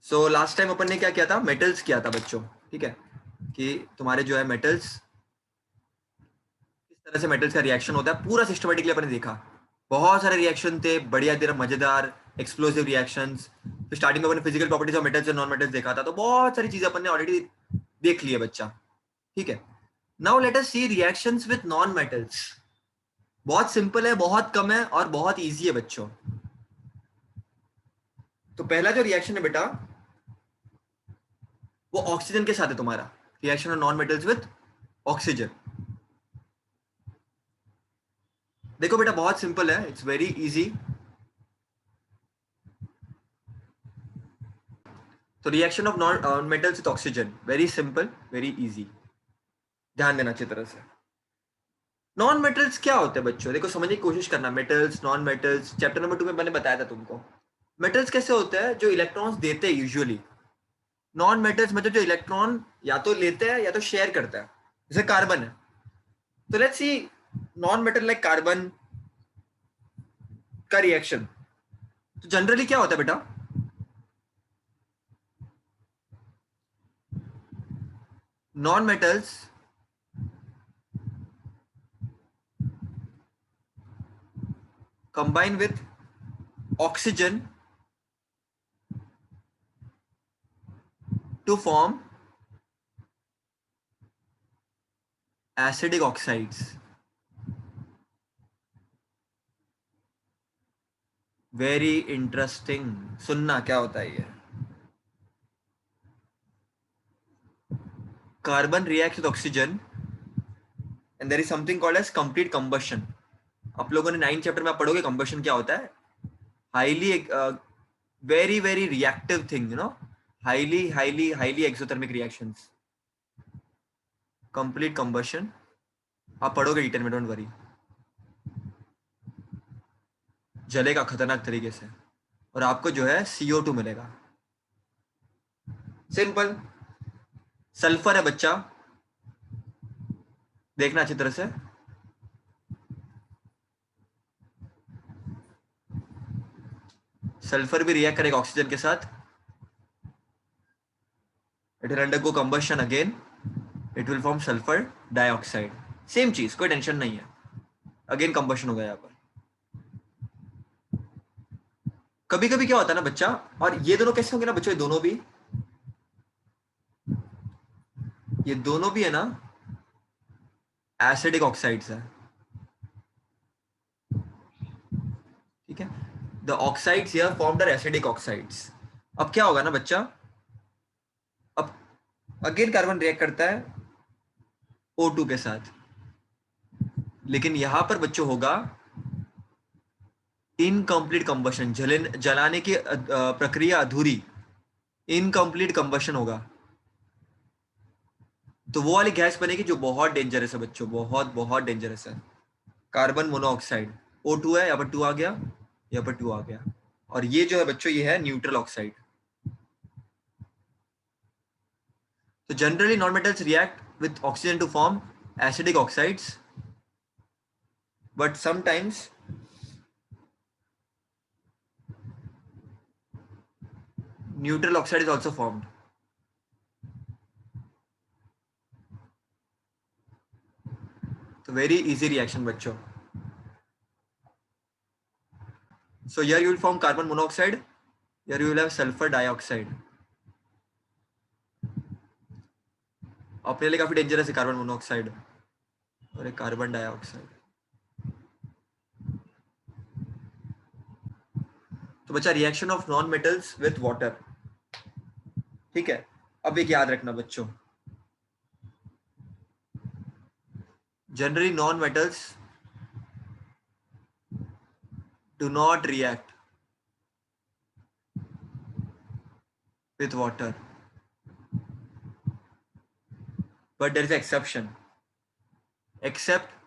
So last time अपन ने क्या किया था, मेटल्स किया था बच्चों, ठीक है, कि तुम्हारे जो है मेटल्स, किस तरह से मेटल्स का रिएक्शन होता है पूरा सिस्टमेटिकली अपन ने देखा। बहुत सारे रिएक्शन थे, बढ़िया दे मजेदार एक्सप्लोसिव रिएक्शंस। तो स्टार्टिंग में अपन ने फिजिकल प्रॉपर्टीज ऑफ मेटल्स और नॉन मेटल्स देखा था, तो बहुत सारी चीजें अपन ने ऑलरेडी देख ली है बच्चा, ठीक है। Now let us see reactions with non metals. बहुत सिंपल है, बहुत कम है और बहुत इजी है बच्चों। तो पहला जो रिएक्शन है बेटा, वो ऑक्सीजन के साथ है तुम्हारा, reaction of non metals with oxygen. देखो बेटा बहुत सिंपल है, इट्स वेरी इजी। तो reaction of non metals with oxygen, very simple, very easy, ध्यान देना अच्छी तरह से। नॉन मेटल्स क्या होते हैं बच्चों, देखो समझने की कोशिश करना। Metals, non metals, chapter number 2 में मैंने बताया था तुमको। मेटल्स कैसे होते हैं, जो इलेक्ट्रॉन्स देते हैं यूजुअली। नॉन मेटल्स मतलब जो इलेक्ट्रॉन या तो लेते हैं या तो शेयर करता है, जैसे कार्बन है। तो let's see non metal like carbon का रिएक्शन। तो जनरली क्या होता है बेटा, non metals combine with oxygen to form acidic oxides. Very interesting, सुनना क्या होता है ये। Carbon react with oxygen and there is something called as complete combustion. आप लोगों ने 9th चैप्टर में आप पढ़ोगे कंबशन क्या होता है। Highly very very reactive thing, you know, highly highly highly exothermic reactions, complete combustion. आप पढ़ोगे डिटेल में, डोंट वरी। जलेगा खतरनाक तरीके से और आपको जो है CO2 मिलेगा। सिंपल। सल्फर है बच्चा, देखना अच्छी तरह से। सल्फर भी रिएक्ट करेगा ऑक्सीजन के साथ, it will undergo combustion again, it will form sulphur dioxide. Same चीज, कोई टेंशन नहीं है, अगेन कंबशन होगा यहाँ पर। कभी कभी क्या होता है ना बच्चा, और ये दोनों कैसे होंगे ना बच्चों, ये दोनों भी है ना एसिडिक ऑक्साइड्स है, ठीक है। The oxides here formed are acidic oxides. अब क्या होगा ना बच्चा, अब अगेन कार्बन रिएक्ट करता है O2 के साथ, लेकिन यहां पर बच्चों होगा इनकम्प्लीट कंबशन, जलाने की प्रक्रिया अधूरी, इनकम्प्लीट कंबशन होगा। तो वो वाली गैस बनेगी जो बहुत डेंजरस है बच्चों, बहुत बहुत डेंजरस है। कार्बन मोनोऑक्साइड, O2 है, यहाँ पर 2 आ गया, यहाँ पर 2 आ गया, और ये जो है बच्चों ये है न्यूट्रल ऑक्साइड। तो generally non metals react with oxygen to form acidic oxides, but sometimes neutral oxide is also formed. So very easy reaction बच्चों. So here you will form carbon monoxide, here you will have sulfur dioxide. अपने लिए काफी dangerous है carbon monoxide और एक carbon dioxide. तो बच्चा reaction of non metals with water, ठीक है। अब एक याद रखना बच्चों, generally non metals do not react with water, but there is an exception, except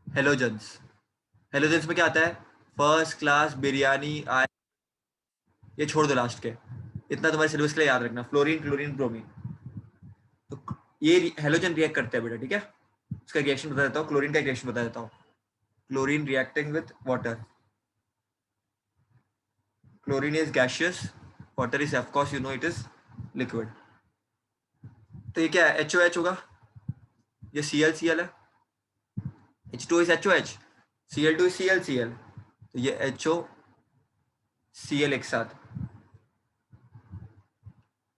halogens. Halogens में क्या आता है, फर्स्ट क्लास बिरयानी आए, ये छोड़ दो लास्ट के, इतना तुम्हारे सिलेबस के लिए याद रखना, फ्लोरीन क्लोरीन ब्रोमीन। तो ये हेलोजन रिएक्ट करते हैं बेटा, ठीक है। उसका रिएक्शन बता देता हूँ, क्लोरीन का रिएक्शन बता देता हूँ। Chlorine reacting with water, chlorine is gaseous, water is of course you know it is liquid. तो ये क्या है, HOH होगा, ये ClCl है, H2 is HOH, Cl2 is ClCl, तो ये HOCl एक साथ,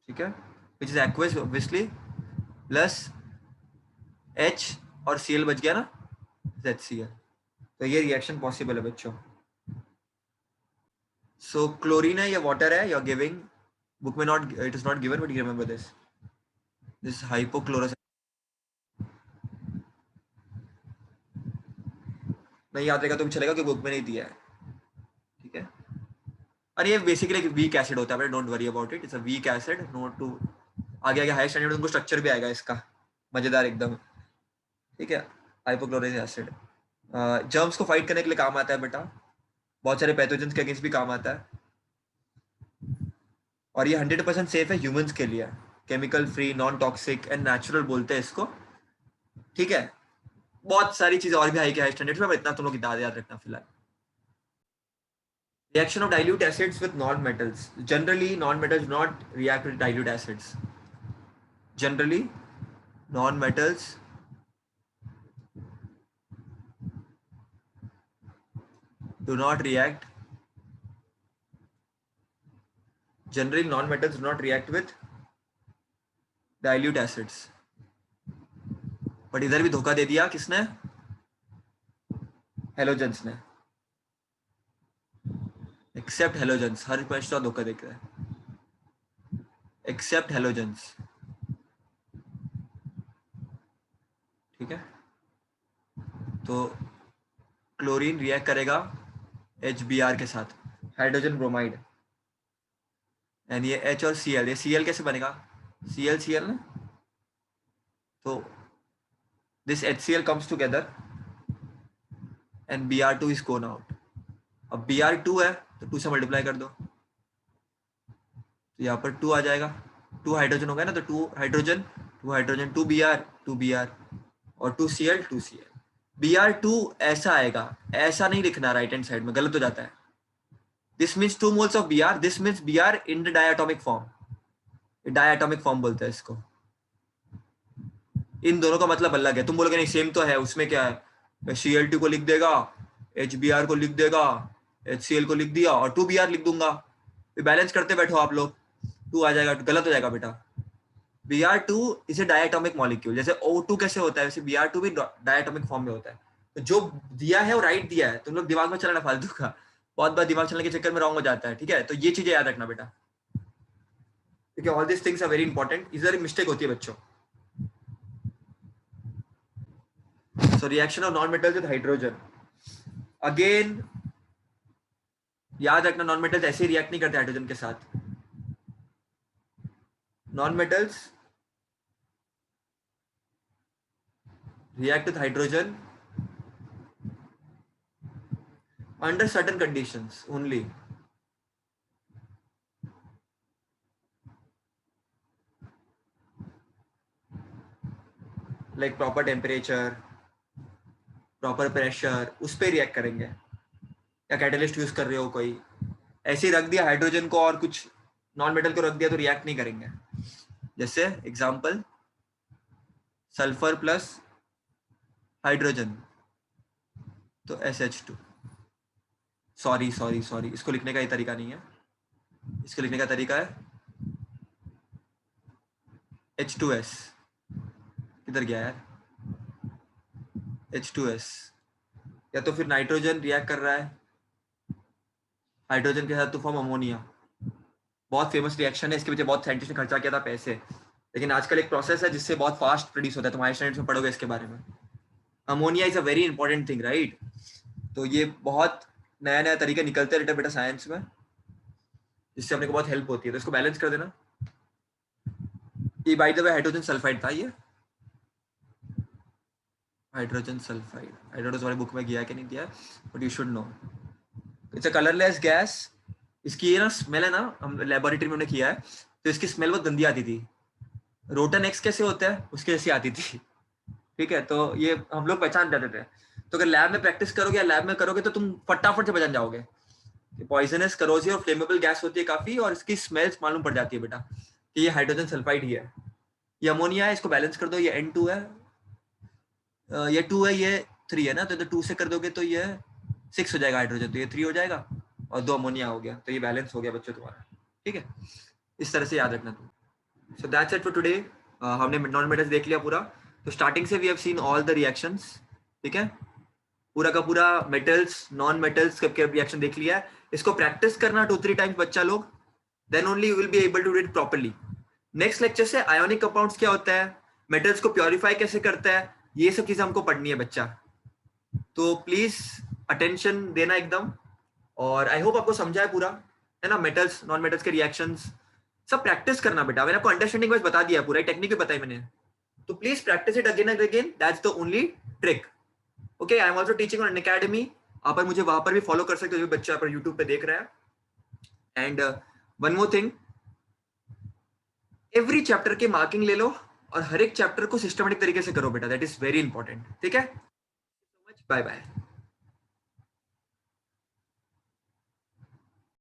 ठीक है, which is aqueous obviously, plus H और Cl बच गया ना, HCl। तो ये रिएक्शन पॉसिबल है बच्चों। सो क्लोरीन है या वाटर है, यू आर गिविंग, बुक में not, it is not given but you remember this hypochlorous, नहीं याद रहेगा तो भी चलेगा, क्योंकि बुक में नहीं दिया है, ठीक है। और ये बेसिकली एक वीक एसिड होता है, don't worry about it, it's a weak acid, not too, आगे आगे हाई स्टैंडर्ड उनको स्ट्रक्चर भी आएगा इसका, मजेदार एकदम, ठीक है। हाइपोक्लोरिक एसिड जर्म्स को फाइट करने के लिए काम आता है बेटा, बहुत सारे पैथोजेंस के अगेंस्ट भी काम आता है, और ये 100% सेफ है ह्यूमंस के लिए, chemical free, non toxic and natural बोलते हैं इसको, ठीक है। बहुत सारी चीजें और भी हाई स्टैंडर्ड्स में, इतना तुम लोग याद रखना फिलहाल। Reaction of dilute acids with non-metals. Generally, non-metals do not react with dilute acids. Generally, non-metals do not react. Generally, non-metals do not react with dilute acids. But इधर भी धोखा दे दिया किसने? हेलोजेंस ने। Except हेलोजेंस, हर question धोखा देख रहा है। Except हेलोजेंस, ठीक है। तो क्लोरीन रिएक्ट करेगा HBr के साथ, हाइड्रोजन ब्रोमाइड, एंड ये H और Cl, ये Cl कैसे बनेगा, ClCl ना, तो this HCl comes together and Br2 is gone out। अब Br2 है तो 2 से मल्टीप्लाई कर दो, तो यहाँ पर 2 आ जाएगा, 2 हाइड्रोजन हो गया ना, तो 2 हाइड्रोजन 2 Br और 2Cl 2Cl। Br2 ऐसा आएगा, ऐसा नहीं लिखना राइट हैंड साइड में, गलत हो जाता है। This means 2 moles of Br, this means Br in the diatomic form, diatomic form बोलते हैं इसको। इन दोनों का मतलब अलग है, तुम बोलोगे नहीं सेम तो है, उसमें क्या है, Cl2 को लिख देगा, HBr को लिख देगा, HCl को लिख दिया और 2Br लिख दूंगा, बैलेंस करते बैठो आप लोग, 2 आ जाएगा, गलत हो जाएगा बेटा। Br2 is a diatomic molecule, जैसे O2 कैसे होता है वैसे Br2 भी डायटोमिक फॉर्म में होता है। तो जो दिया है वो राइट दिया है, तुम लोग दिमाग में चलाना फालतू का, बहुत बार दिमाग चलने के चक्कर में रॉन्ग हो जाता है, ठीक है। तो ये चीजें याद रखना बेटा, ठीक है। All this things are very important, इधर मिस्टेक होती है बच्चों। So reaction of non-metals with hydrogen. Again, याद रखना non-metals ऐसे रिएक्ट नहीं करते हाइड्रोजन के साथ। Non-metals react with hydrogen under certain conditions only. Like proper temperature, proper pressure, उस पर रिएक्ट करेंगे, या कैटलिस्ट यूज कर रहे हो कोई, ऐसे ही रख दिया हाइड्रोजन को और कुछ नॉन मेटल को रख दिया तो रिएक्ट नहीं करेंगे। जैसे एग्जांपल सल्फर प्लस हाइड्रोजन तो SH2, सॉरी सॉरी सॉरी, इसको लिखने का ये तरीका नहीं है, इसको लिखने का तरीका है H2S, किधर गया यार, H2S, या तो फिर नाइट्रोजन रिएक्ट कर रहा है हाइड्रोजन के साथ तो फॉर्म अमोनिया, बहुत फेमस रिएक्शन है, इसके पीछे बहुत साइंटिस्ट ने खर्चा किया था पैसे, लेकिन आजकल एक प्रोसेस है जिससे बहुत फास्ट प्रोड्यूस होता है, तुम्हारे स्टैंडर्ड्स में पढ़ोगे इसके बारे में। Ammonia is a very important thing right, तो ये बहुत नया नया तरीके निकलते रहते बेटा साइंस में, जिससे अपने को बहुत हेल्प होती है, तो इसको बैलेंस कर देना। ये by the way hydrogen sulphide था, ये hydrogen sulphide, I don't know तुम्हारी बुक में गया कि नहीं दिया, but you should know it's a colourless gas. इसकी ये ना स्मेल है ना, हम लेबोरेटरी में हमने किया है, तो इसकी स्मेल बहुत गंदी आती थी, रोटन एक्स कैसे होता है उसके जैसी आती थी, ठीक है। तो ये हम लोग पहचान जाते थे, तो अगर लैब में प्रैक्टिस करोगे या लैब में करोगे तो तुम फटाफट से पहचान जाओगे, पॉइजनस, करोसिव और फ्लेमेबल गैस होती है काफी, और इसकी स्मेल्स मालूम पड़ जाती है बेटा कि ये हाइड्रोजन सल्फाइड ही है, ये अमोनिया है, इसको बैलेंस कर दो, ये N2 है, ये 2 है, ये 3 है ना, तो 2 से कर दोगे तो ये 6 हो जाएगा हाइड्रोजन, तो ये 3 हो जाएगा और 2 अमोनिया हो गया, तो ये बैलेंस हो गया बच्चों तुम्हारा। ठीक है, इस तरह से याद रखना तुम। So that's it for today. हमने नॉन मेटल्स देख लिया पूरा, तो स्टार्टिंग से we have seen all the reactions. ठीक है, पूरा का पूरा मेटल्स नॉन मेटल्स के रिएक्शन देख लिया है। इसको प्रैक्टिस करना 2-3 टाइम्स बच्चा लोग, then only you will be able to do it properly. Next lecture से आयोनिक कंपाउंड्स क्या होता है, मेटल्स को प्योरीफाई कैसे करता है, ये सब चीजें हमको पढ़नी है बच्चा, तो प्लीज अटेंशन देना एकदम। और आई होप आपको समझा है पूरा, है ना, मेटल्स नॉन मेटल्स के रिएक्शंस सब प्रैक्टिस करना बेटा। मैंने आपको अंडरस्टैंडिंग वाइज बता दिया, पूरा टेक्निक भी बताई मैंने, तो please practice it again and again, that's the only trick. Okay, I am also teaching on Unacademy, आप मुझे वहां पर भी फॉलो कर सकते हो, जो बच्चा पर यूट्यूब पे देख रहा है। And one more thing, every chapter के मार्किंग ले लो और हर एक चैप्टर को सिस्टमेटिक तरीके से करो बेटा, दैट इज वेरी इंपॉर्टेंट। ठीक है, बाय बाय।